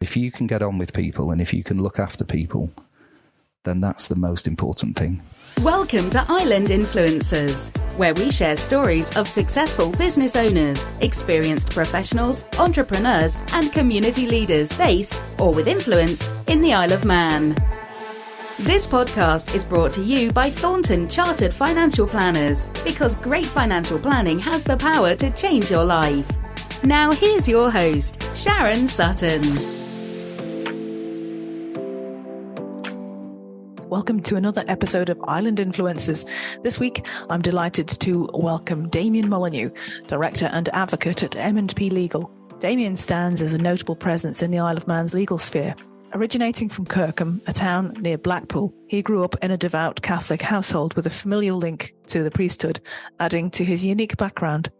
If you can get on with people and if you can look after people, then that's the most important thing. Welcome to Island Influencers, where we share stories of successful business owners, experienced professionals, entrepreneurs, and community leaders based or with influence in the Isle of Man. This podcast is brought to you by Thornton Chartered Financial Planners, because great financial planning has the power to change your life. Now here's your host, Sharon Sutton. Welcome to another episode of Island Influencers. This week, I'm delighted to welcome Damian Molyneaux, Director and Advocate at M&P Legal. Damian stands as a notable presence in the Isle of Man's legal sphere. Originating from Kirkham, a town near Blackpool, he grew up in a devout Catholic household with a familial link to the priesthood, adding to his unique background.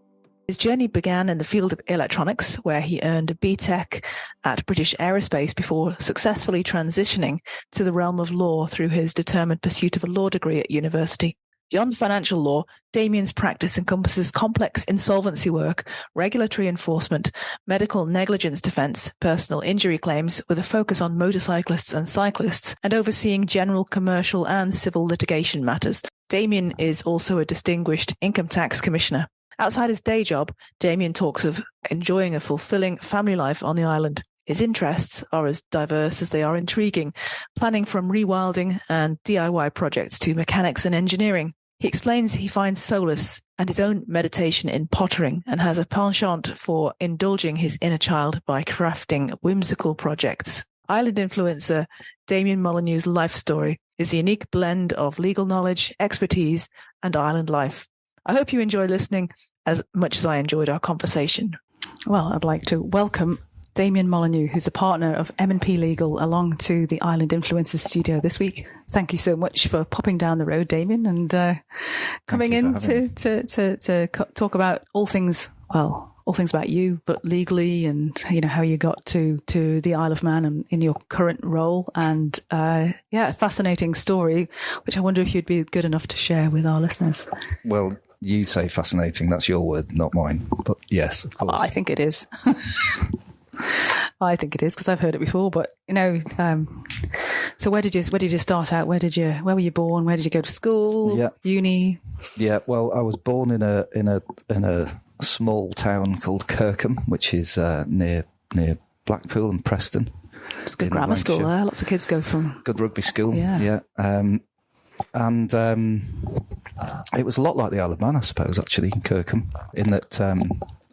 His journey began in the field of electronics, where he earned a BTech at British Aerospace before successfully transitioning to the realm of law through his determined pursuit of a law degree at university. Beyond financial law, Damian's practice encompasses complex insolvency work, regulatory enforcement, medical negligence defence, personal injury claims with a focus on motorcyclists and cyclists, and overseeing general commercial and civil litigation matters. Damian is also a distinguished income tax commissioner. Outside his day job, Damian talks of enjoying a fulfilling family life on the island. His interests are as diverse as they are intriguing, planning from rewilding and DIY projects to mechanics and engineering. He explains he finds solace and his own meditation in pottering and has a penchant for indulging his inner child by crafting whimsical projects. Island influencer Damian Molyneaux's life story is a unique blend of legal knowledge, expertise, and island life. I hope you enjoy listening as much as I enjoyed our conversation. Well, I'd like to welcome Damian Molyneaux, who's a partner of M&P Legal, along to the Island Influencers studio this week. Thank you so much for popping down the road, Damian, and coming in to talk about all things about you, but legally, and how you got to the Isle of Man and in your current role, and a fascinating story, which I wonder if you'd be good enough to share with our listeners. Well, you say fascinating. That's your word, not mine. But yes, of course. I think it is. I think it is, because I've heard it before. But so where did you start out? Where were you born? Where did you go to school? Yeah. Uni? Yeah. Well, I was born in a small town called Kirkham, which is near Blackpool and Preston. It's a good grammar school there. Lots of kids go from. Good rugby school. Yeah. It was a lot like the Isle of Man, I suppose, actually, in Kirkham, in that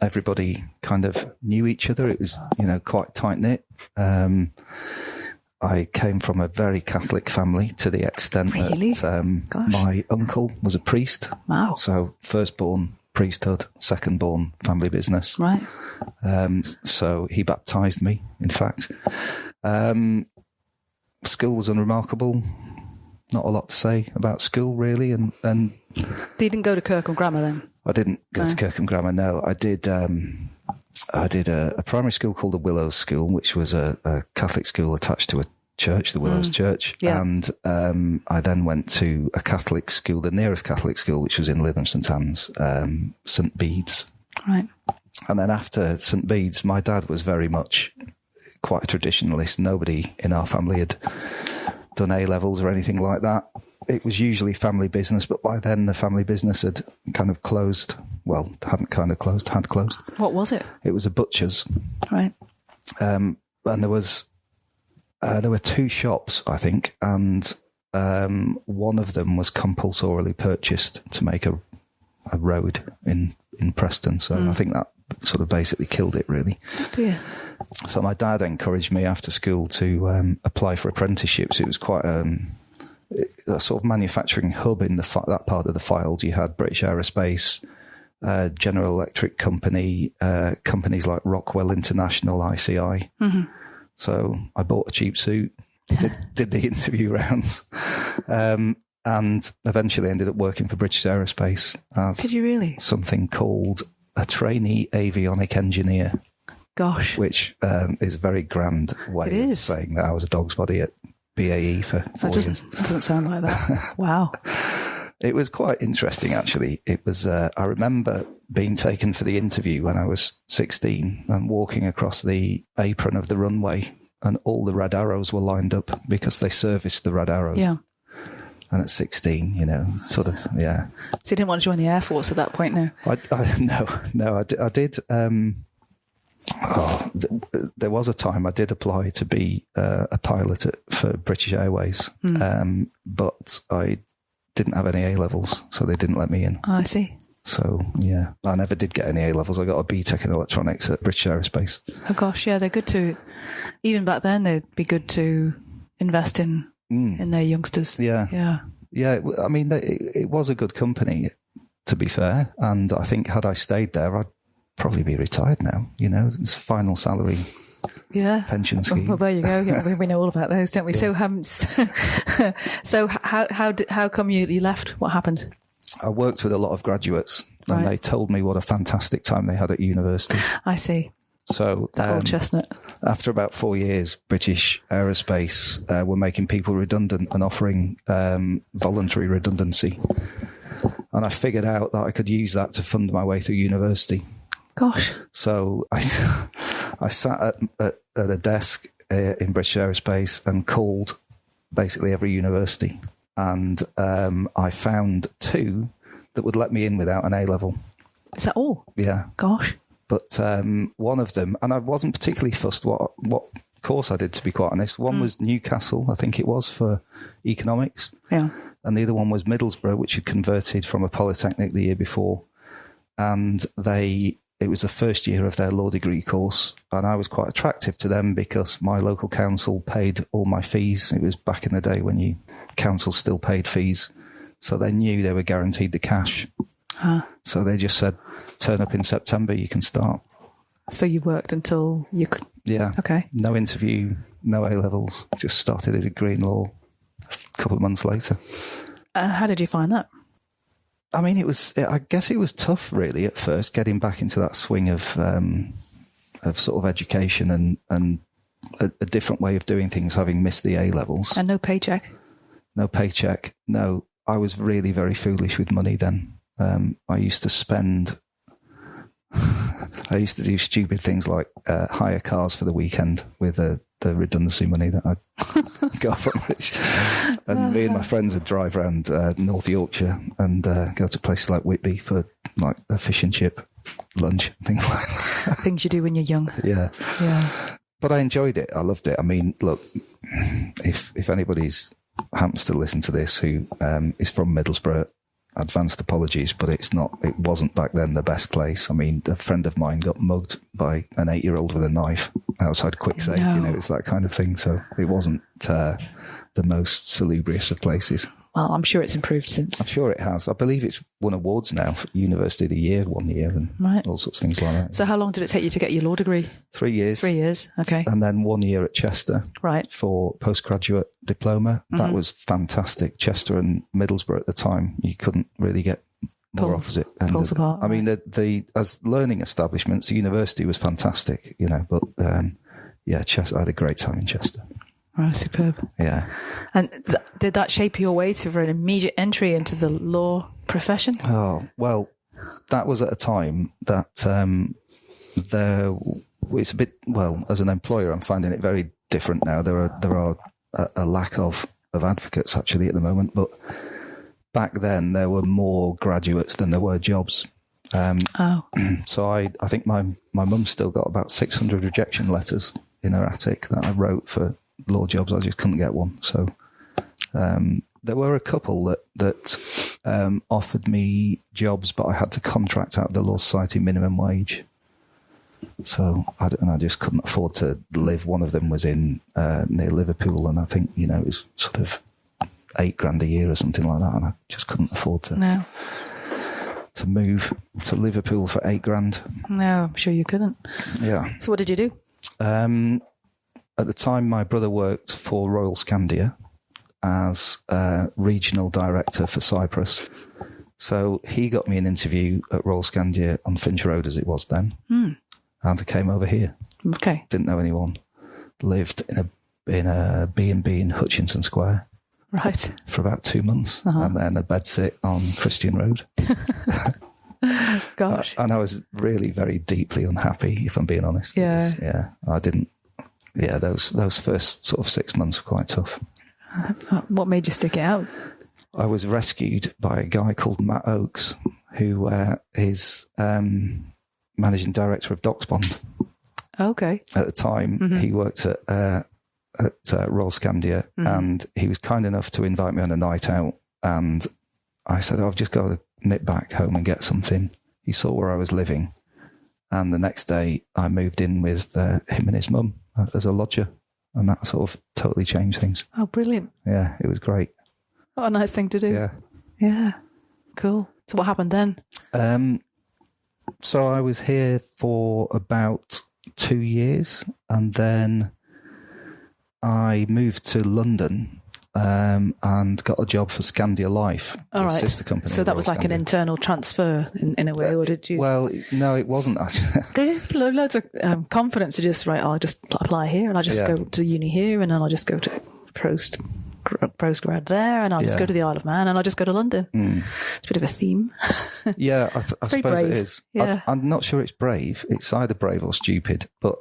everybody kind of knew each other. It was, quite tight-knit. I came from a very Catholic family, to the extent that my uncle was a priest. Wow. So firstborn priesthood, second-born family business. Right. So he baptised me, in fact. School was unremarkable. Not a lot to say about school, really. And you didn't go to Kirkham Grammar then? I didn't go to Kirkham Grammar, no. I did a primary school called the Willows School, which was a Catholic school attached to a church, the Willows Church. Yeah. And I then went to a Catholic school, the nearest Catholic school, which was in Lytham St Anne's, St Bede's. Right. And then after St Bede's, my dad was very much quite a traditionalist. Nobody in our family had done A-levels or anything like that. It was usually family business, but by then the family business had kind of closed. Well, hadn't kind of closed, had closed. What was it? It was a butcher's. Right. And there were two shops, I think, and one of them was compulsorily purchased to make a road in Preston. So I think that sort of basically killed it, really. Oh dear. So my dad encouraged me after school to apply for apprenticeships. It was quite a sort of manufacturing hub in that part of the Fylde. You had British Aerospace, General Electric Company, companies like Rockwell International, ICI. Mm-hmm. So I bought a cheap suit, did the interview rounds, and eventually ended up working for British Aerospace as Did you really? Something called a trainee avionic engineer. Gosh. Which is a very grand way of saying that I was a dog's body at BAE for 4 years. That doesn't sound like that. Wow. It was quite interesting, actually. It was, I remember being taken for the interview when I was 16 and walking across the apron of the runway and all the red arrows were lined up because they serviced the red arrows. Yeah. And at 16, sort of, yeah. So you didn't want to join the Air Force at that point, no? I did. There was a time I did apply to be a pilot for British Airways, but I didn't have any A-levels, so they didn't let me in. Oh, I see. So, yeah, I never did get any A-levels. I got a BTech in electronics at British Aerospace. Oh, gosh, yeah, they're good to... Even back then, they'd be good to invest in their youngsters. Yeah. I mean, it was a good company, to be fair. And I think had I stayed there, I'd probably be retired now. It's final salary, pension scheme. Well, there you go. Yeah, we know all about those, don't we? Yeah. So how come you left? What happened? I worked with a lot of graduates, and they told me what a fantastic time they had at university. I see. So that old chestnut. After about 4 years, British Aerospace were making people redundant and offering voluntary redundancy. And I figured out that I could use that to fund my way through university. Gosh. So I sat at a desk in British Aerospace and called basically every university. And I found 2 that would let me in without an A-level. Is that all? Yeah. Gosh. But one of them, and I wasn't particularly fussed what course I did, to be quite honest. One was Newcastle, I think it was, for economics. Yeah. And the other one was Middlesbrough, which had converted from a polytechnic the year before. And it was the first year of their law degree course. And I was quite attractive to them because my local council paid all my fees. It was back in the day when council still paid fees. So they knew they were guaranteed the cash. So they just said, turn up in September, you can start. So you worked until you could... Yeah. Okay. No interview, no A-levels. Just started a degree in law a couple of months later. How did you find that? I mean, I guess it was tough, really, at first, getting back into that swing of sort of education and a different way of doing things, having missed the A-levels. And no paycheck? No paycheck. No, I was really very foolish with money then. I used to do stupid things like hire cars for the weekend with the redundancy money that I got from it. And me and my friends would drive around North Yorkshire and go to places like Whitby for like a fish and chip lunch, things like that. Things you do when you're young. Yeah. Yeah. But I enjoyed it. I loved it. I mean, look, if anybody's happens to listen to this who is from Middlesbrough, advanced apologies, but it wasn't back then the best place. I mean, a friend of mine got mugged by an 8-year-old with a knife outside Quicksave. No. It's that kind of thing. So it wasn't the most salubrious of places. Well, I'm sure it's improved since. I'm sure it has. I believe it's won awards now for University of the Year 1 year and all sorts of things like that. So how long did it take you to get your law degree? 3 years. 3 years, okay. And then 1 year at Chester for postgraduate diploma. Mm-hmm. That was fantastic. Chester and Middlesbrough at the time, you couldn't really get more opposite. Pulls apart. I mean, as learning establishments, the university was fantastic, but Chester, I had a great time in Chester. Oh, superb. Yeah. And did that shape your way to an immediate entry into the law profession? Oh, well, that was at a time that it's a bit, as an employer, I'm finding it very different now. There are a lack of advocates actually at the moment, but back then there were more graduates than there were jobs. So I think my mum's still got about 600 rejection letters in her attic that I wrote for law jobs. I just couldn't get one. So there were a couple that offered me jobs, but I had to contract out the Law Society minimum wage. So I just couldn't afford to live. One of them was in near Liverpool, and I think it was sort of $8,000 a year or something like that, and I just couldn't afford to move to Liverpool for $8,000. No, I'm sure you couldn't. Yeah. So what did you do? At the time, my brother worked for Royal Scandia as regional director for Cyprus. So he got me an interview at Royal Scandia on Finch Road, as it was then. And I came over here. Okay. Didn't know anyone. Lived in a B&B in Hutchinson Square. Right. For about 2 months. Uh-huh. And then a bedsit on Christian Road. Gosh. And I was really very deeply unhappy, if I'm being honest. Yeah. I didn't... Yeah, those first sort of 6 months were quite tough. What made you stick it out? I was rescued by a guy called Matt Oakes, who is managing director of Doxbond. Okay. At the time, he worked at Royal Scandia, and he was kind enough to invite me on a night out. And I said, I've just got to nip back home and get something. He saw where I was living. And the next day, I moved in with him and his mum as a lodger. And that sort of totally changed things. Oh, brilliant. Yeah, it was great. What a nice thing to do. Yeah. Yeah. Cool. So what happened then? So I was here for about 2 years, and then I moved to London and got a job for Scandia Life, the sister company. So that was like an internal transfer in a way, or did you? Well, no, it wasn't actually. There's loads of confidence to just, right, I'll just apply here, and I'll just go to uni here, and then I'll just go to postgrad there, and I'll just go to the Isle of Man, and I'll just go to London. It's a bit of a theme. Yeah, I suppose brave. it is. Yeah. I'm not sure it's brave. It's either brave or stupid. But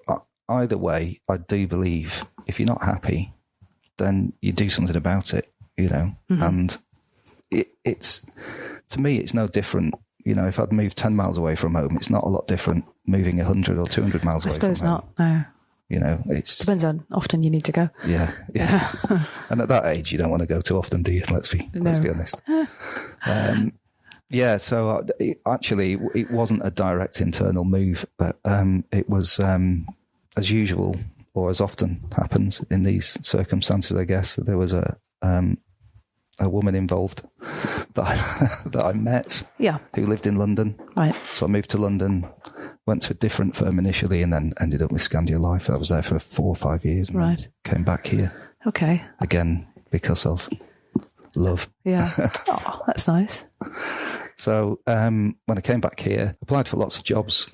either way, I do believe if you're not happy, then you do something about it, you know. And it's, to me, it's no different. You know, if I'd moved 10 miles away from home, it's not a lot different moving 100 or 200 miles away from home. I suppose not, no. You know, it depends on often you need to go. Yeah. And at that age, you don't want to go too often, do you? Let's be honest. So actually, it wasn't a direct internal move, but it was, as usual, or as often happens in these circumstances, I guess, there was a woman involved that I met who lived in London. Right. So I moved to London, went to a different firm initially, and then ended up with Scandia Life. I was there for 4 or 5 years. And came back here. Okay. Again, because of love. Yeah. Oh, that's nice. So when I came back here, applied for lots of jobs,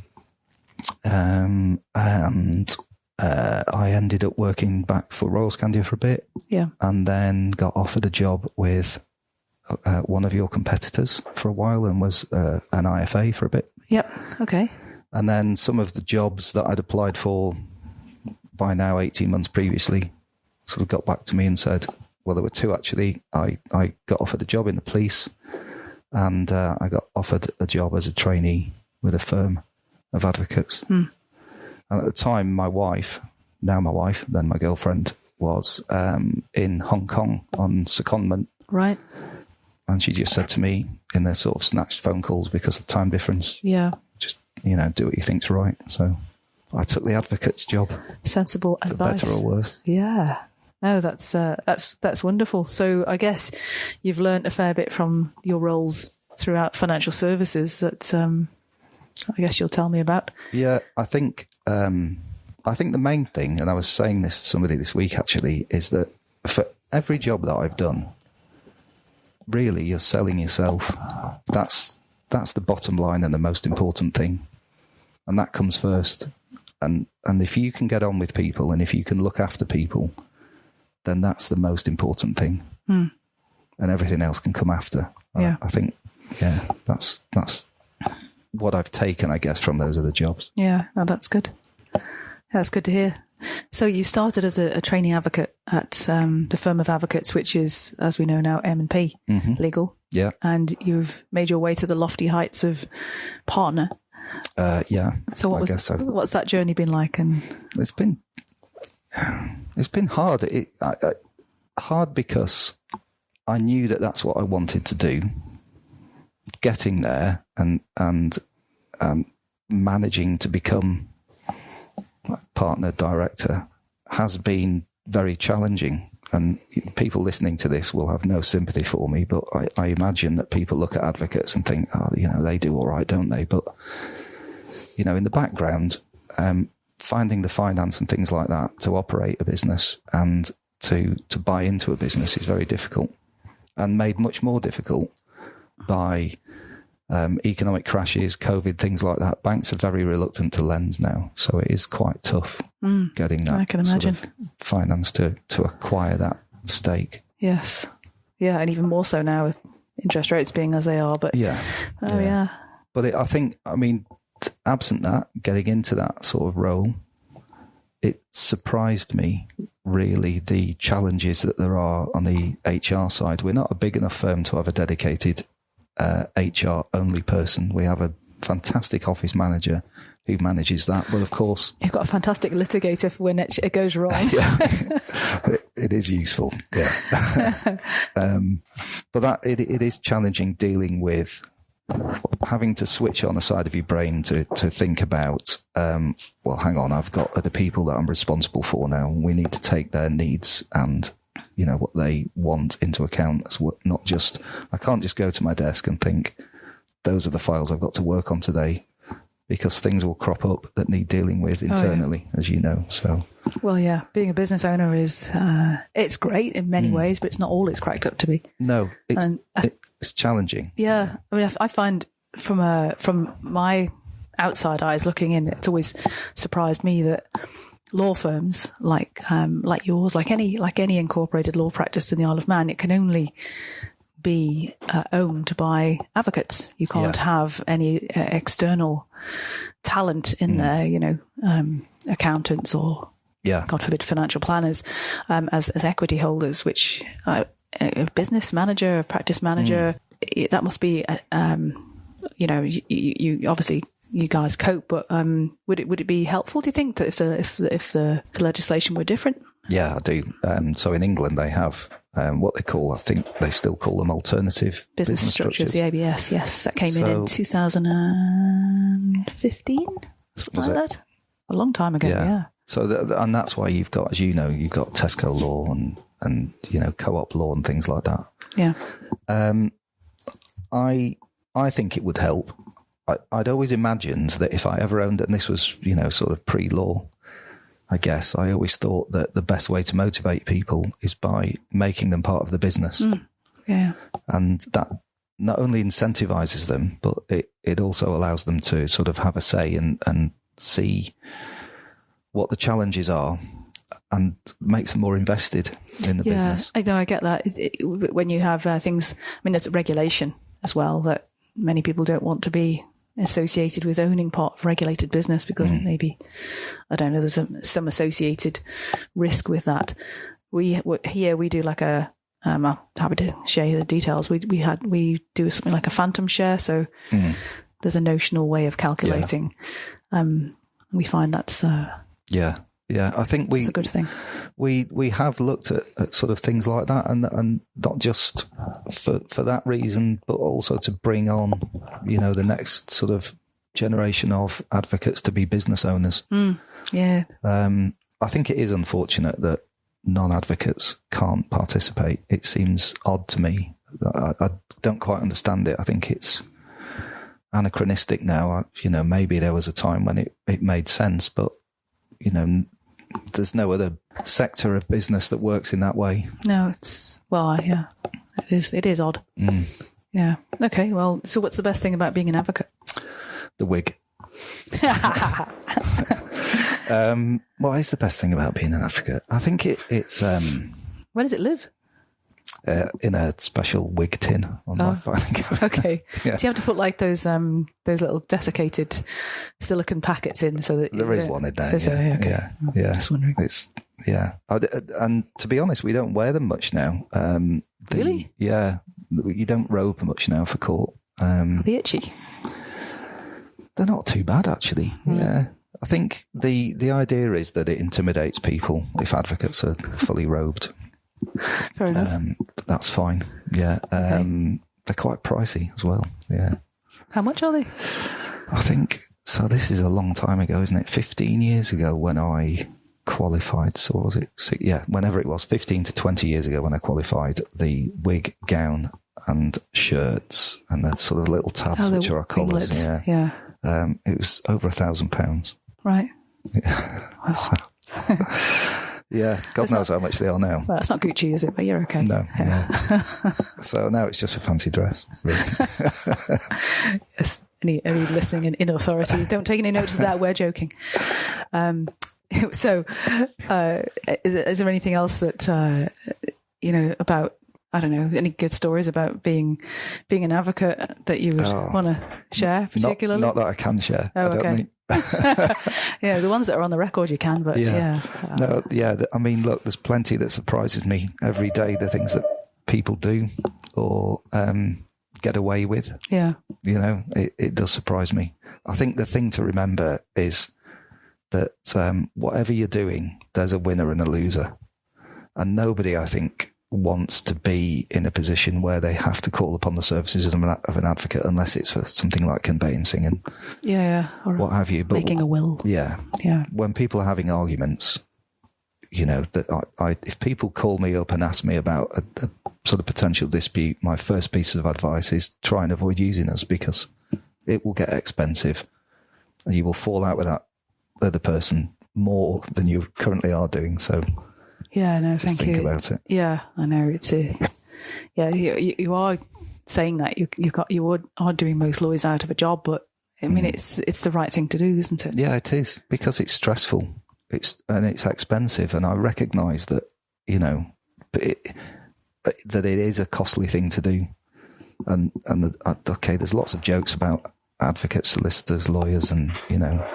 and I ended up working back for Royal Scandia for a bit. Yeah. And then got offered a job with one of your competitors for a while, and was an IFA for a bit. Yep. Okay. And then some of the jobs that I'd applied for by now 18 months previously sort of got back to me and said, well, there were 2 actually. I got offered a job in the police, and I got offered a job as a trainee with a firm of advocates. And at the time, my wife, then my girlfriend, was in Hong Kong on secondment. Right. And she just said to me in the sort of snatched phone calls, because of time difference, just, you know, do what you think's right. So I took the advocate's job. Sensible advice. For better or worse. Yeah. No, that's wonderful. So I guess you've learnt a fair bit from your roles throughout financial services that I guess you'll tell me about. Yeah, I think the main thing, and I was saying this to somebody this week actually, is that for every job that I've done, really you're selling yourself. That's the bottom line and the most important thing. And that comes first. And if you can get on with people, and if you can look after people, then that's the most important thing. And everything else can come after. Yeah. I think, that's what I've taken, I guess, from those other jobs. Yeah, no, that's good. That's good to hear. So you started as a trainee advocate at the firm of advocates, which is, as we know now, M&P Legal. Yeah. And you've made your way to the lofty heights of partner. Yeah. So what's that journey been like? And it's been hard. Hard because I knew that that's what I wanted to do. Getting there and managing to become partner director has been very challenging, and people listening to this will have no sympathy for me, but I imagine that people look at advocates and think, oh, you know, they do all right, don't they? But, you know, in the background, finding the finance and things like that to operate a business and to buy into a business is very difficult, and made much more difficult by economic crashes, COVID, things like that. Banks are very reluctant to lend now, so it is quite tough getting that sort of finance to acquire that stake. Yes. Yeah, and even more so now with interest rates being as they are. But But I think, absent that, getting into that sort of role, it surprised me, really, the challenges that there are on the HR side. We're not a big enough firm to have a dedicated HR only person. We have a fantastic office manager who manages that, but of course you've got a fantastic litigator for when it goes wrong. it is useful, but that it is challenging dealing with having to switch on the side of your brain to think about, well, hang on, I've got other people that I'm responsible for now. We need to take their needs and, you know, what they want into account. As what, not just, I can't just go to my desk and think, those are the files I've got to work on today, because things will crop up that need dealing with internally, as you know. So, well, yeah, being a business owner is, it's great in many ways, but it's not all it's cracked up to be. No, it's challenging. Yeah. I mean, I find from my outside eyes looking in, it's always surprised me that law firms like yours, like any incorporated law practice in the Isle of Man, it can only be owned by advocates. You can't have any external talent in there, you know, accountants or, God forbid, financial planners as equity holders, which a business manager, a practice manager, that must be, you know, you obviously, you guys cope, but would it be helpful, do you think, that if the legislation were different? Yeah, I do. So in England, they have what they call, I think they still call them alternative business structures. The ABS, yes. That came in 2015, something like that. A long time ago, yeah. So, and that's why you've got, as you know, you've got Tesco law and you know, co-op law and things like that. Yeah. I think it would help. I'd always imagined that if I ever owned it, and this was, you know, sort of pre-law, I guess, I always thought that the best way to motivate people is by making them part of the business. Yeah. And that not only incentivizes them, but it also allows them to sort of have a say and see what the challenges are and makes them more invested in the business. I know, I get that. When you have things, I mean, there's regulation as well, that many people don't want to be associated with owning part of regulated business because maybe, I don't know, there's some associated risk with that. We do like I'm happy to share the details. We do something like a phantom share. So there's a notional way of calculating. We find that's, I think it's a good thing. We have looked at sort of things like that, and not just for that reason, but also to bring on, you know, the next sort of generation of advocates to be business owners. Yeah. I think it is unfortunate that non-advocates can't participate. It seems odd to me. I don't quite understand it. I think it's anachronistic now. You know, maybe there was a time when it made sense, but, you know, there's no other sector of business that works in that way. No, it is odd. Yeah. Okay. Well, so what's the best thing about being an advocate? The wig. What is the best thing about being an advocate? I think it's where does it live? In a special wig tin on my filing cabinet. Okay. Yeah. Do you have to put like those little desiccated silicone packets in so that there is one in there? Yeah. Just wondering. And to be honest, we don't wear them much now. Really? Yeah, you don't robe much now for court. Are they itchy? They're not too bad, actually. Yeah. I think the idea is that it intimidates people if advocates are fully robed. Fair enough. But that's fine. Yeah. They're quite pricey as well. Yeah. How much are they? I think, so this is a long time ago, isn't it? 15 years ago when I qualified. So was it? Whenever it was, 15 to 20 years ago when I qualified, the wig, gown and shirts and the sort of little tabs, which are our colours. Yeah. It was over £1,000. Right. Yeah, God knows how much they are now. Well, it's not Gucci, is it? But you're okay. No. So now it's just a fancy dress. Really. Yes. Any listening in authority, don't take any notice of that. We're joking. So, is there anything else that about? I don't know, any good stories about being an advocate that you would want to share particularly? Not that I can share. Oh, okay. Yeah, the ones that are on the record you can, but I mean, look, there's plenty that surprises me every day, the things that people do or get away with. Yeah. You know, it does surprise me. I think the thing to remember is that whatever you're doing, there's a winner and a loser. And nobody, I think, wants to be in a position where they have to call upon the services of an advocate unless it's for something like conveyancing and or what have you. But making a will. Yeah. When people are having arguments, you know, that if people call me up and ask me about a sort of potential dispute, my first piece of advice is try and avoid using us, because it will get expensive and you will fall out with that other person more than you currently are doing. So yeah, no, just think about it. Yeah, I know. It's you are saying that you are doing most lawyers out of a job, but I mean, it's the right thing to do, isn't it? Yeah, it is, because it's stressful. It's expensive, and I recognise that, you know, that it is a costly thing to do. And okay, there's lots of jokes about advocates, solicitors, lawyers, and, you know,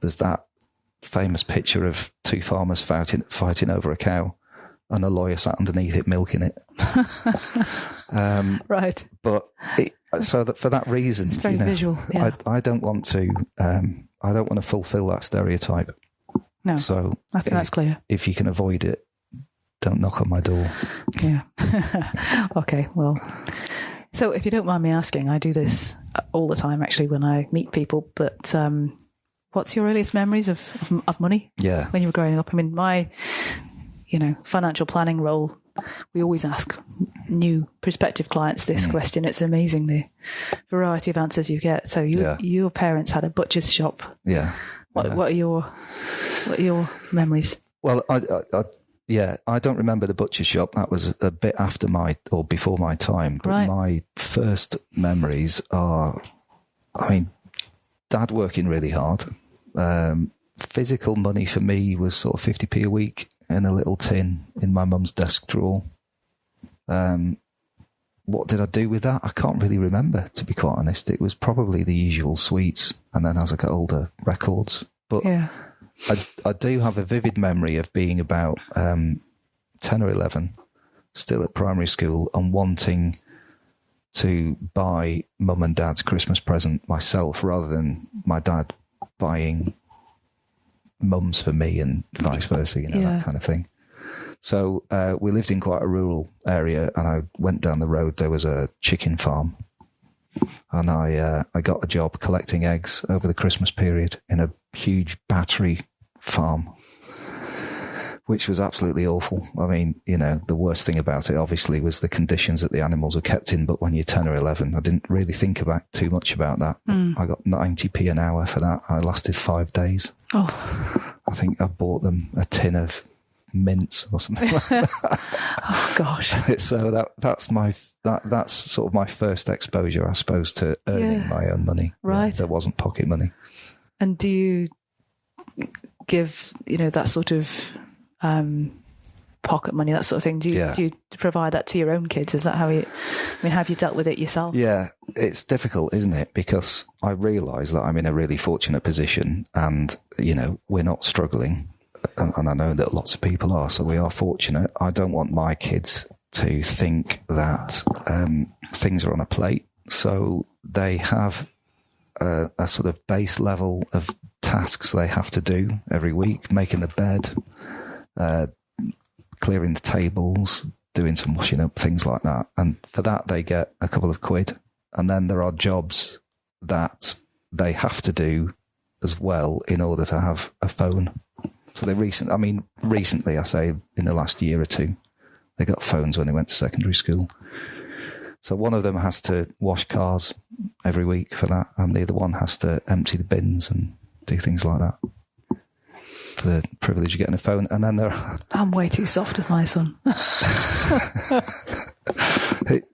there's that famous picture of two farmers fighting over a cow and a lawyer sat underneath it milking it. Right. But for that reason, it's very visual. Yeah. I don't want to fulfill that stereotype. No. So I think that's clear. If you can avoid it, don't knock on my door. Yeah. Okay. Well, so if you don't mind me asking, I do this all the time actually when I meet people, but what's your earliest memories of money? Yeah. When you were growing up? I mean, my, you know, financial planning role, we always ask new prospective clients this question. It's amazing the variety of answers you get. So your parents had a butcher's shop. Yeah. What are your memories? Well, I don't remember the butcher's shop. That was a bit after before my time. But right. My first memories are, I mean, Dad working really hard. Physical money for me was sort of 50p a week in a little tin in my mum's desk drawer. What did I do with that? I can't really remember, to be quite honest. It was probably the usual sweets, and then as I got older, records. But yeah. I do have a vivid memory of being about 10 or 11, still at primary school, and wanting to buy mum and dad's Christmas present myself rather than my dad buying mums for me and vice versa, you know, that kind of thing. So we lived in quite a rural area, and I went down the road. There was a chicken farm, and I got a job collecting eggs over the Christmas period in a huge battery farm, which was absolutely awful. I mean, you know, the worst thing about it obviously was the conditions that the animals were kept in, but when you're 10 or 11, I didn't really think about too much about that. I got 90p an hour for that. I lasted 5 days. Oh, I think I bought them a tin of mints or something like that. Oh gosh. So that's sort of my first exposure, I suppose, to earning my own money. Right. That wasn't pocket money. And do you give, you know, that sort of pocket money, that sort of thing? Do you provide that to your own kids? Is that how have you dealt with it yourself? Yeah, it's difficult, isn't it? Because I realise that I'm in a really fortunate position, and, you know, we're not struggling. And I know that lots of people are, so we are fortunate. I don't want my kids to think that things are on a plate. So they have a sort of base level of tasks they have to do every week: making the bed, clearing the tables, doing some washing up, things like that. And for that, they get a couple of quid. And then there are jobs that they have to do as well in order to have a phone. So recently, I say in the last year or two, they got phones when they went to secondary school. So one of them has to wash cars every week for that, and the other one has to empty the bins and do things like that for the privilege of getting a phone. And then I'm way too soft with my son.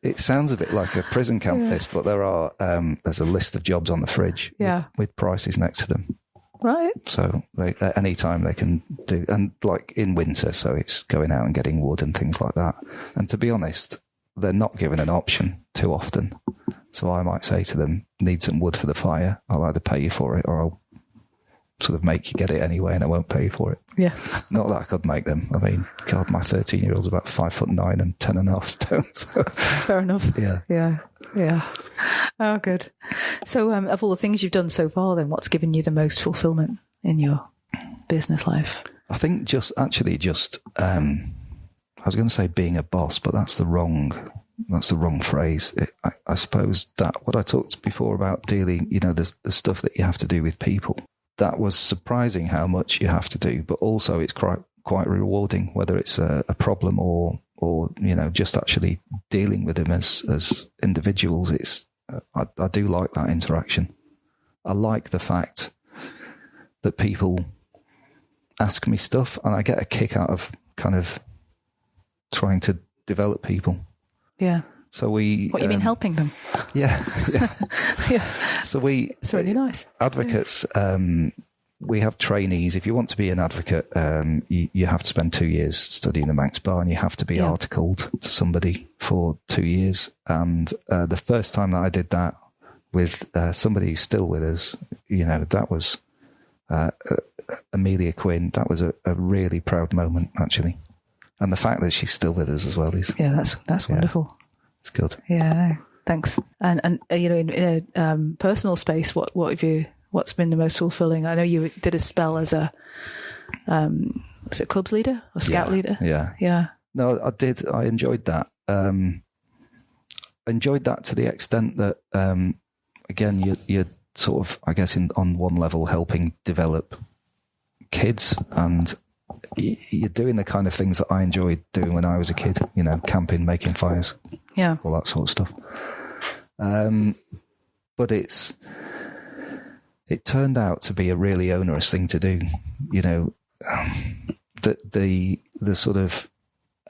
It sounds a bit like a prison camp, this, but there's a list of jobs on the fridge with prices next to them. Right. So at any time they can do, and like in winter, so it's going out and getting wood and things like that. And to be honest, they're not given an option too often. So I might say to them, need some wood for the fire. I'll either pay you for it or I'll sort of make you get it anyway, and I won't pay you for it. Yeah. Not that I could make them. I mean, God, my 13-year-old's about 5'9" and 10.5 stone. So. Fair enough. Yeah. Oh, good. So, of all the things you've done so far, then what's given you the most fulfillment in your business life? I think just I was going to say being a boss, but that's the wrong phrase. I suppose that what I talked before about dealing, the stuff that you have to do with people, that was surprising how much you have to do, but also it's quite rewarding, whether it's a problem or just actually dealing with them as individuals. I do like that interaction. I like the fact that people ask me stuff, and I get a kick out of kind of trying to develop people. Yeah. So what you mean, helping them? Yeah. Yeah. So it's really nice. Advocates, we have trainees. If you want to be an advocate, you have to spend 2 years studying the Manx Bar, and you have to be articled to somebody for 2 years. And the first time that I did that with somebody who's still with us, that was Amelia Quinn. That was a really proud moment, actually. And the fact that she's still with us as well is... Yeah, that's wonderful. It's good. Yeah, thanks. And in a personal space, what's been the most fulfilling? I know you did a spell as a, was it clubs leader or scout leader? Yeah. No, I did. I enjoyed that. Enjoyed that to the extent that, again, you're sort of, I guess, on one level helping develop kids, and you're doing the kind of things that I enjoyed doing when I was a kid, camping, making fires, all that sort of stuff. But it turned out to be a really onerous thing to do. The sort of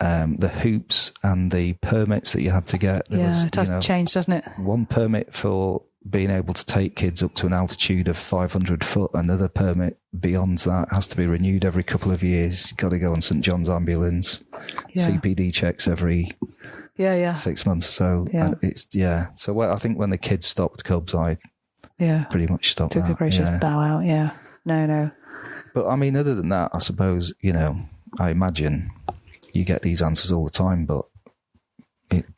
the hoops and the permits that you had to get. It has changed, doesn't it? One permit for being able to take kids up to an altitude of 500 foot. Another permit beyond that has to be renewed every couple of years. You've got to go on St John's ambulance. CPD checks every 6 months or so. And so I think when the kids stopped cubs, I pretty much stopped. Took a gracious bow out. Yeah. No. But I mean, other than that, I suppose, I imagine you get these answers all the time, but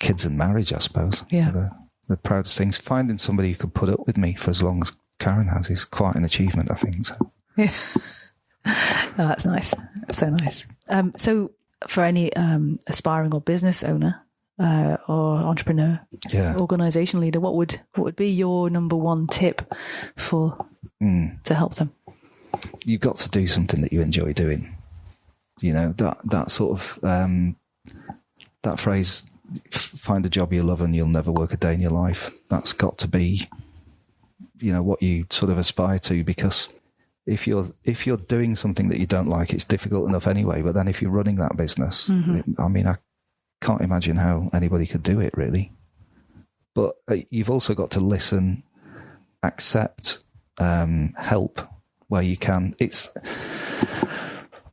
kids and marriage, I suppose. Yeah. The proudest things. Finding somebody who could put up with me for as long as Karen has is quite an achievement, I think. So. Yeah. Oh, that's nice. That's so nice. So for any aspiring or business owner or entrepreneur, organisation leader, what would be your number one tip to help them? You've got to do something that you enjoy doing. That sort of that phrase, find a job you love and you'll never work a day in your life. That's got to be, what you sort of aspire to, because if you're doing something that you don't like, it's difficult enough anyway. But then if you're running that business, I can't imagine how anybody could do it, really. But you've also got to listen, accept, help where you can.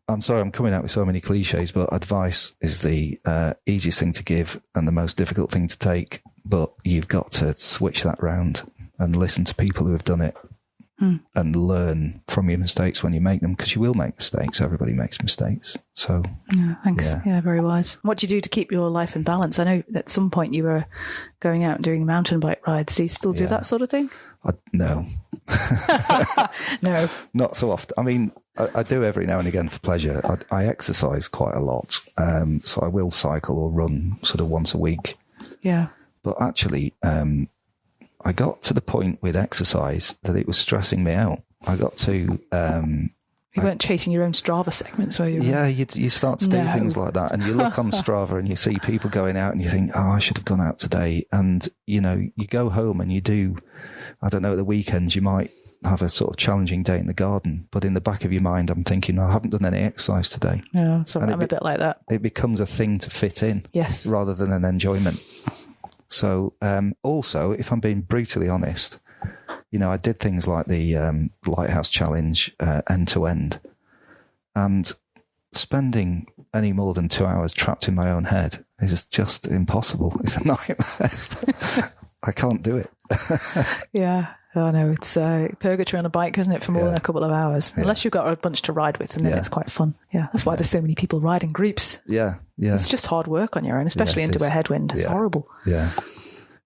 I'm sorry, I'm coming out with so many cliches, but advice is the easiest thing to give and the most difficult thing to take. But you've got to switch that round and listen to people who have done it and learn from your mistakes when you make them, because you will make mistakes. Everybody makes mistakes. So, thanks. Yeah, very wise. What do you do to keep your life in balance? I know at some point you were going out and doing mountain bike rides. Do you still do that sort of thing? No. No. Not so often. I mean, I do every now and again for pleasure. I exercise quite a lot. So I will cycle or run sort of once a week. Yeah. But actually, I got to the point with exercise that it was stressing me out. I got to... you weren't chasing your own Strava segments, were you? Yeah, you start to do things like that, and you look on Strava and you see people going out and you think, I should have gone out today. And, you go home and you do, I don't know, at the weekends you might have a sort of challenging day in the garden, but in the back of your mind, I'm thinking, I haven't done any exercise today. Yeah, so I'm a bit like that. It becomes a thing to fit in. Yes. Rather than an enjoyment. So, also, if I'm being brutally honest, I did things like the Lighthouse Challenge end to end, and spending any more than 2 hours trapped in my own head is just impossible. It's a nightmare. I can't do it. Yeah. Oh no, it's purgatory on a bike, isn't it, for more than a couple of hours? Yeah. Unless you've got a bunch to ride with, and then it's quite fun. Yeah, that's why there's so many people ride in groups. Yeah. It's just hard work on your own, especially into a headwind. It's horrible. Yeah.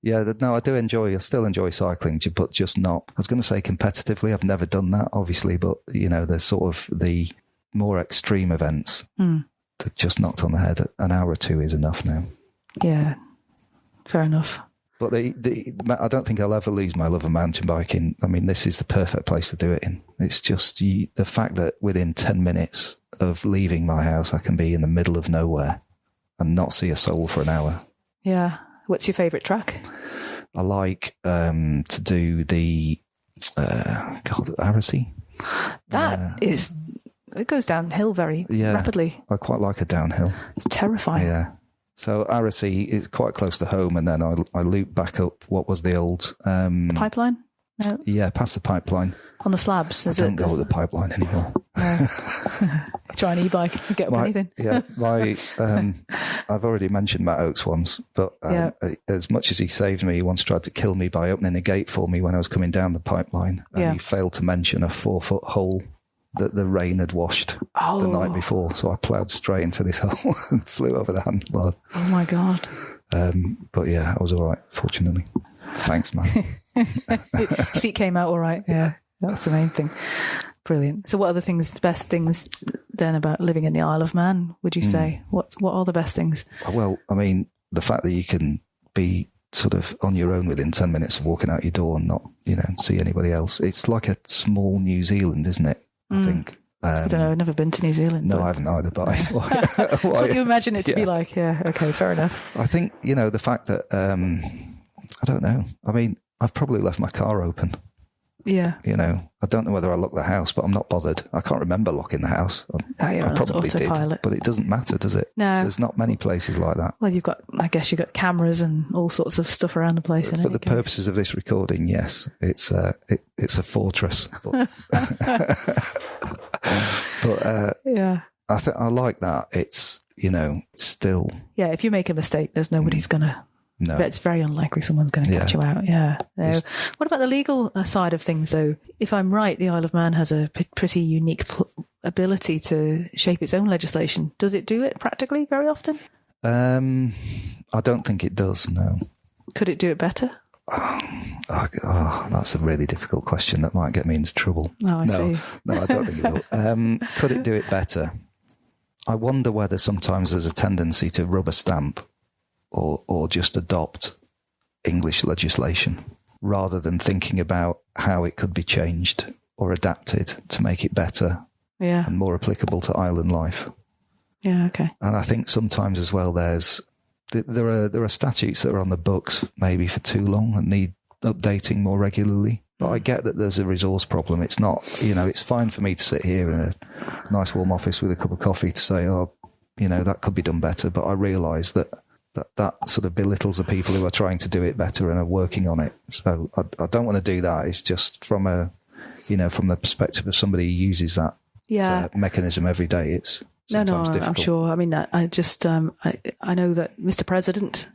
Yeah, I I still enjoy cycling, but just not, I was going to say competitively. I've never done that, obviously, but, there's sort of the more extreme events that just knocked on the head. An hour or two is enough now. Yeah, fair enough. But I don't think I'll ever lose my love of mountain biking. I mean, this is the perfect place to do it in. It's just the fact that within 10 minutes of leaving my house, I can be in the middle of nowhere and not see a soul for an hour. Yeah. What's your favourite track? I like to do the Aracy. It goes downhill very rapidly. I quite like a downhill. It's terrifying. Yeah. So Aracy is quite close to home, and then I loop back up what was the old... the pipeline? No. Yeah, past the pipeline. On the slabs, I don't go with the pipeline anymore. No. Try an e-bike and get up anything. I've already mentioned Matt Oakes once, but as much as he saved me, he once tried to kill me by opening a gate for me when I was coming down the pipeline, and he failed to mention a 4-foot hole that the rain had washed the night before. So I ploughed straight into this hole and flew over the handlebar. Oh my God. But yeah, I was all right, fortunately. Thanks, man. Feet came out all right. Yeah, that's the main thing. Brilliant. So what are the best things then about living in the Isle of Man, would you say? What are the best things? Well, I mean, the fact that you can be sort of on your own within 10 minutes of walking out your door and not, see anybody else. It's like a small New Zealand, isn't it? I think. I don't know. I've never been to New Zealand. No, I haven't either, but what you imagine it to be like. Yeah. Okay. Fair enough. I think, the fact that, I don't know. I mean, I've probably left my car open. Yeah. I don't know whether I locked the house, but I'm not bothered. I can't remember locking the house. I probably did, but it doesn't matter, does it? No. There's not many places like that. Well, I guess you've got cameras and all sorts of stuff around the place. For the purposes of this recording, yes, it's a fortress. But, I like that. It's, it's still. Yeah. If you make a mistake, there's nobody's gonna. No. But it's very unlikely someone's going to catch you out. Yeah. No. What about the legal side of things, though? If I'm right, the Isle of Man has a pretty unique ability to shape its own legislation. Does it do it practically very often? I don't think it does, no. Could it do it better? That's a really difficult question. That might get me into trouble. Oh, I see. No, I don't think it will. Could it do it better? I wonder whether sometimes there's a tendency to rubber stamp or just adopt English legislation rather than thinking about how it could be changed or adapted to make it better and more applicable to island life. Yeah, okay. And I think sometimes as well there are statutes that are on the books maybe for too long and need updating more regularly. But I get that there's a resource problem. It's not, it's fine for me to sit here in a nice warm office with a cup of coffee to say, that could be done better. But I realise that sort of belittles the people who are trying to do it better and are working on it. So I don't want to do that. It's just from from the perspective of somebody who uses that mechanism every day. It's sometimes difficult. I'm sure. I mean, I just I know that Mr. President,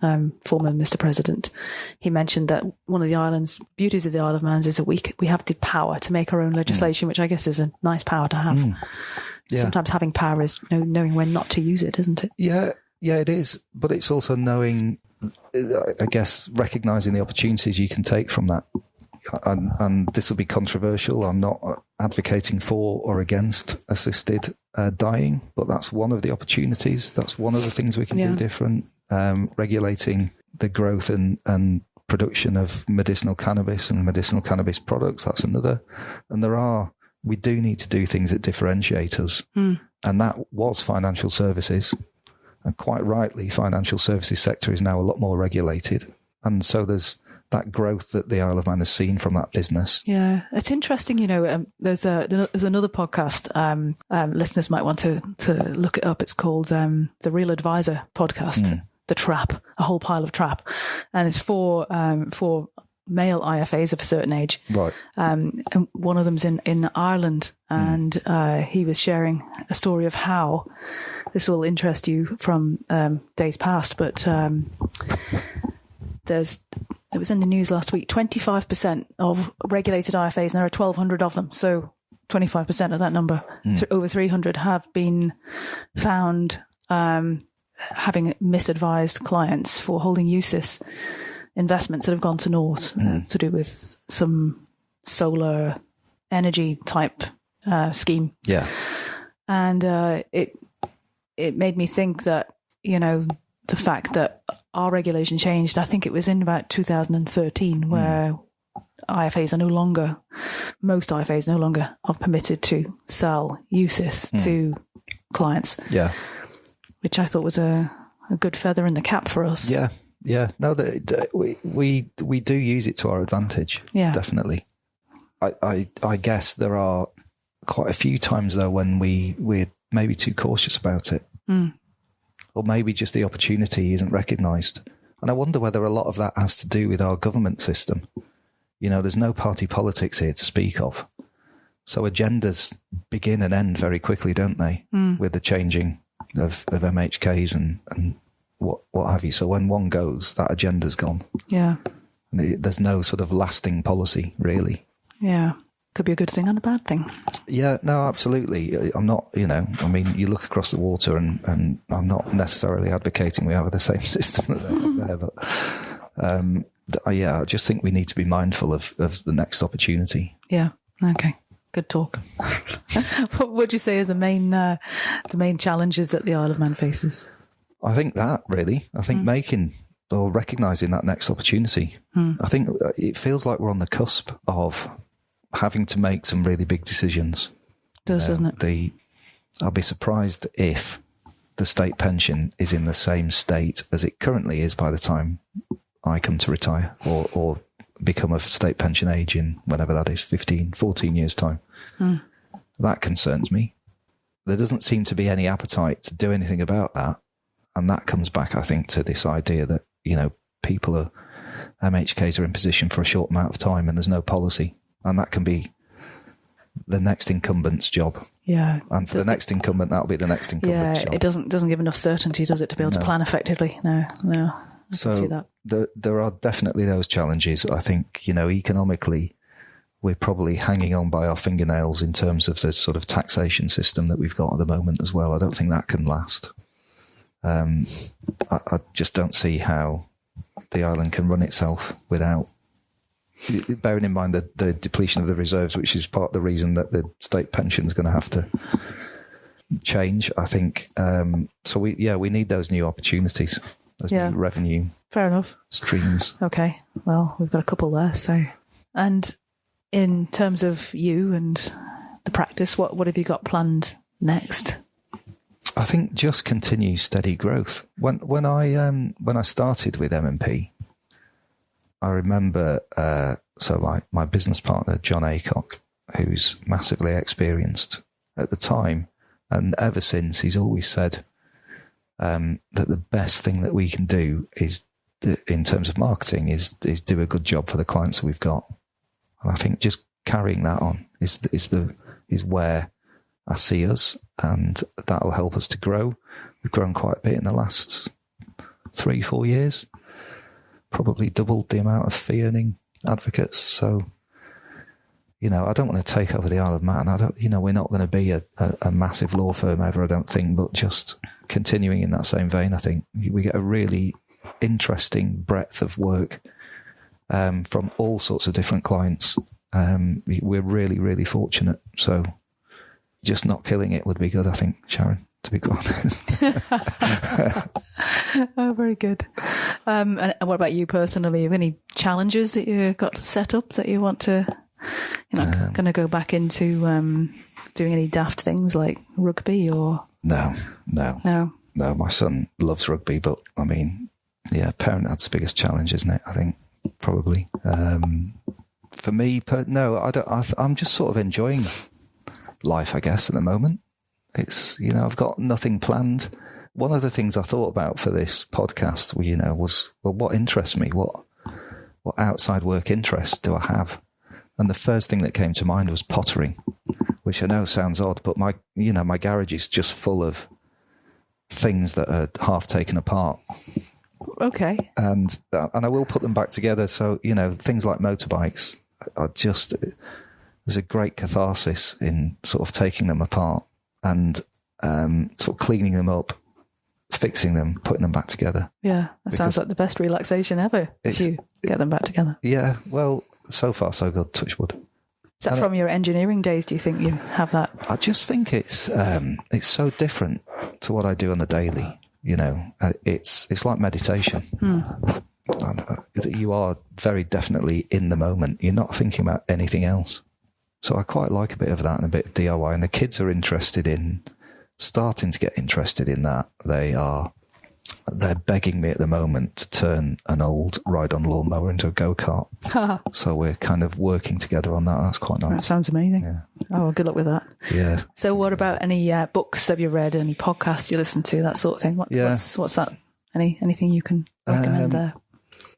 former Mr. President, he mentioned that one of the island's beauties of the Isle of Man is that we have the power to make our own legislation, which I guess is a nice power to have. Yeah. Sometimes having power is knowing when not to use it, isn't it? Yeah. Yeah, it is. But it's also knowing, I guess, recognising the opportunities you can take from that. And this will be controversial. I'm not advocating for or against assisted dying, but that's one of the opportunities. That's one of the things we can do different. Regulating the growth and production of medicinal cannabis and medicinal cannabis products, that's another. And we do need to do things that differentiate us. And that was financial services. And quite rightly, financial services sector is now a lot more regulated. And so there's that growth that the Isle of Man has seen from that business. Yeah, it's interesting. There's another podcast. Listeners might want to look it up. It's called the Real Advisor podcast, The Trap, a whole pile of trap. And it's for male IFAs of a certain age. Right. And one of them's in Ireland. And he was sharing a story of how, this will interest you from days past, but there's it was in the news last week, 25% of regulated IFAs, and there are 1,200 of them. So 25% of that number, over 300, have been found having misadvised clients for holding UCITS investments that have gone to naught to do with some solar energy type scheme. Yeah. And it made me think that, the fact that our regulation changed, I think it was in about 2013, where IFAs are most IFAs no longer are permitted to sell UCITS to clients. Yeah. Which I thought was a good feather in the cap for us. Yeah. Yeah. No, we do use it to our advantage. Yeah. Definitely. I guess there are quite a few times though when we're maybe too cautious about it. Or maybe just the opportunity isn't recognised. And I wonder whether a lot of that has to do with our government system. There's no party politics here to speak of. So agendas begin and end very quickly, don't they? With the changing of MHKs and what have you. So when one goes, that agenda's gone. Yeah. And there's no sort of lasting policy, really. Yeah. Could be a good thing and a bad thing. Yeah, no, absolutely. I'm not, you look across the water and I'm not necessarily advocating we have the same system that they have there, but I just think we need to be mindful of the next opportunity. Yeah, okay. Good talk. What would you say is the main challenges that the Isle of Man faces? I think that, really. I think making or recognising that next opportunity. I think it feels like we're on the cusp of having to make some really big decisions. Doesn't it? I'll be surprised if the state pension is in the same state as it currently is by the time I come to retire or become of state pension age in whenever that is, 14 years' time. That concerns me. There doesn't seem to be any appetite to do anything about that. And that comes back, I think, to this idea that, MHKs are in position for a short amount of time and there's no policy. And that can be the next incumbent's job. Yeah. And for the next incumbent, that'll be the next incumbent's job. It doesn't give enough certainty, does it, to be able to plan effectively? No. I can see that. There are definitely those challenges. I think, economically, we're probably hanging on by our fingernails in terms of the sort of taxation system that we've got at the moment as well. I don't think that can last. I just don't see how the island can run itself without, bearing in mind the depletion of the reserves, which is part of the reason that the state pension is going to have to change, I think. So we need those new opportunities, those new revenue Fair enough. streams. Okay, well, we've got a couple there. So, and in terms of you and the practice, what have you got planned next? I think just continue steady growth. When I started with M&P, I remember, my business partner, John Aycock, who's massively experienced at the time, and ever since, he's always said that the best thing that we can do is, in terms of marketing, is do a good job for the clients that we've got. And I think just carrying that on is where I see us, and that'll help us to grow. We've grown quite a bit in the last 3-4 years. Probably doubled the amount of fee earning advocates. So, I don't want to take over the Isle of Man. We're not going to be a massive law firm ever, I don't think, but just continuing in that same vein, I think we get a really interesting breadth of work from all sorts of different clients. We're really, really fortunate. So just not killing it would be good, I think, Sharon, to be quite honest. Oh, very good. And what about you personally? Have any challenges that you've got set up that you want to, going to go back into doing any daft things like rugby or? No. My son loves rugby, but I mean, parenthood's the biggest challenge, isn't it? I think probably. For me, I don't. I'm just sort of enjoying life, I guess, at the moment. It's, I've got nothing planned. One of the things I thought about for this podcast, was, what interests me? What outside work interests do I have? And the first thing that came to mind was pottering, which I know sounds odd, but my garage is just full of things that are half taken apart. okay. And I will put them back together. So, you know, things like motorbikes are just, there's a great catharsis in sort of taking them apart and sort of cleaning them up, fixing them, putting them back together. Yeah, that sounds like the best relaxation ever if you get them back together. Yeah, well, so far so good, touch wood. Is that from your engineering days, do you think you have that? I just think it's so different to what I do on the daily, you know. It's like meditation. You are very definitely in the moment. You're not thinking about anything else. So I quite like a bit of that and a bit of DIY. And the kids are starting to get interested in that. They're begging me at the moment to turn an old ride-on lawnmower into a go-kart. So we're kind of working together on that. That's quite nice. That sounds amazing. Yeah. Oh, well, good luck with that. Yeah. So what about any books have you read, any podcasts you listen to, that sort of thing? What's that? Anything you can recommend there?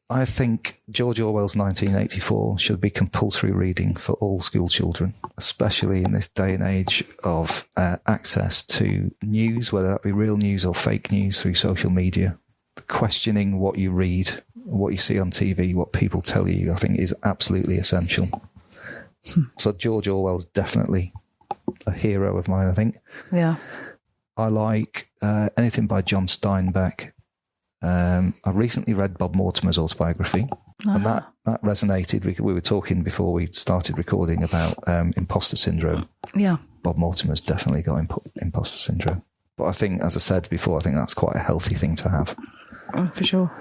I think George Orwell's 1984 should be compulsory reading for all school children, especially in this day and age of access to news, whether that be real news or fake news through social media. Questioning what you read, what you see on TV, what people tell you, I think is absolutely essential. So George Orwell's definitely a hero of mine, I think. Yeah. I like anything by John Steinbeck. I recently read Bob Mortimer's autobiography, and that resonated. We were talking before we started recording about imposter syndrome. Yeah. Bob Mortimer's definitely got imposter syndrome. But I think, as I said before, I think that's quite a healthy thing to have. For sure.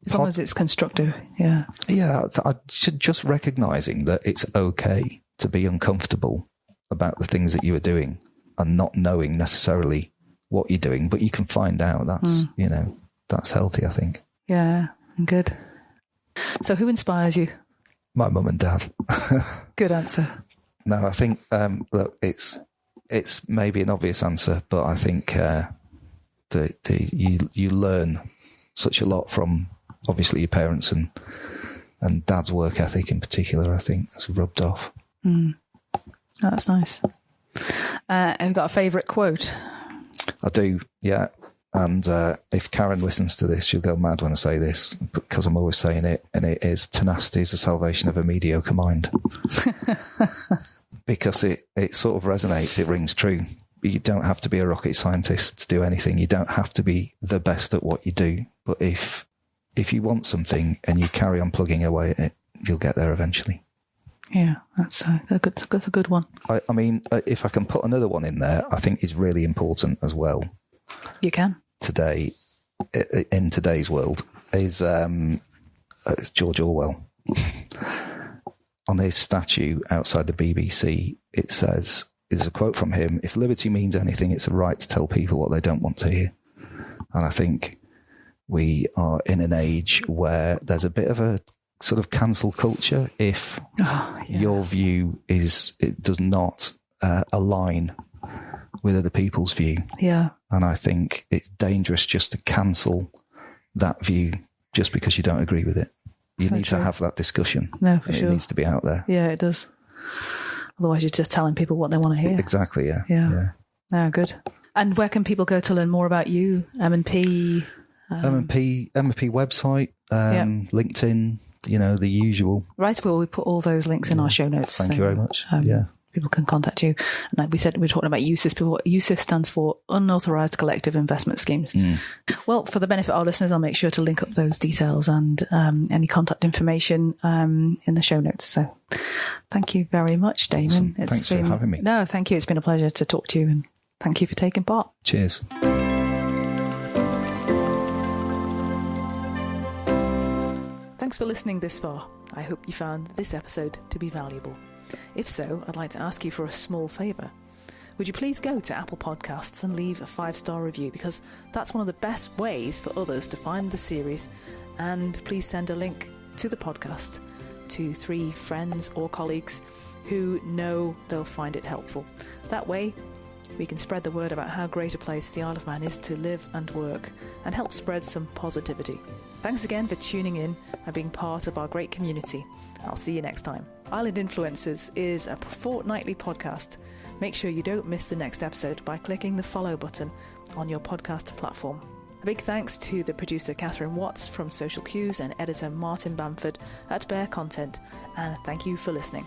As long as it's constructive, yeah. Yeah, I should just recognising that it's okay to be uncomfortable about the things that you are doing and not knowing necessarily what you're doing, but you can find out. That's, you know, that's healthy, I think. Yeah, good. So who inspires you? My mum and dad. Good answer. No, I think, look, it's maybe an obvious answer, but I think you learn such a lot from, obviously, your parents and dad's work ethic in particular, I think, has rubbed off. That's nice. Have you got a favourite quote? I do, yeah. And if Karen listens to this, she'll go mad when I say this, because I'm always saying it, and it is, tenacity is the salvation of a mediocre mind. Because it sort of resonates, it rings true. You don't have to be a rocket scientist to do anything. You don't have to be the best at what you do. But if you want something and you carry on plugging away at it, you'll get there eventually. Yeah, that's a good one. I mean, if I can put another one in there, I think is really important as well. You can. Today, in today's world, is it's George Orwell. On his statue outside the BBC, it says, is a quote from him, "If liberty means anything, it's a right to tell people what they don't want to hear." And I think we are in an age where there's a bit of a sort of cancel culture if your view does not align with other people's view. Yeah. And I think it's dangerous just to cancel that view just because you don't agree with it. You need to have that discussion. No, for sure. It needs to be out there. Yeah, it does. Otherwise you're just telling people what they want to hear. Exactly, yeah. Yeah. No, good. And where can people go to learn more about you? M&P? M&P website, LinkedIn, you know, the usual. Right, well, we put all those links in our show notes. Thank you very much. Yeah. People can contact you. And like we said, we're talking about UCIS. What UCIS stands for Unauthorised Collective Investment Schemes. Well, for the benefit of our listeners, I'll make sure to link up those details and any contact information in the show notes. So thank you very much, Damon. Awesome. Thanks for having me. No, thank you. It's been a pleasure to talk to you, and thank you for taking part. Cheers. Thanks for listening this far. I hope you found this episode to be valuable. If so, I'd like to ask you for a small favour. Would you please go to Apple Podcasts and leave a 5-star review, because that's one of the best ways for others to find the series, and please send a link to the podcast to 3 friends or colleagues who know they'll find it helpful. That way we can spread the word about how great a place the Isle of Man is to live and work, and help spread some positivity. Thanks again for tuning in and being part of our great community. I'll see you next time. Island Influencers is a fortnightly podcast. Make sure you don't miss the next episode by clicking the follow button on your podcast platform. A big thanks to the producer Catherine Watts from Social Cues and editor Martin Bamford at Bear Content, and thank you for listening.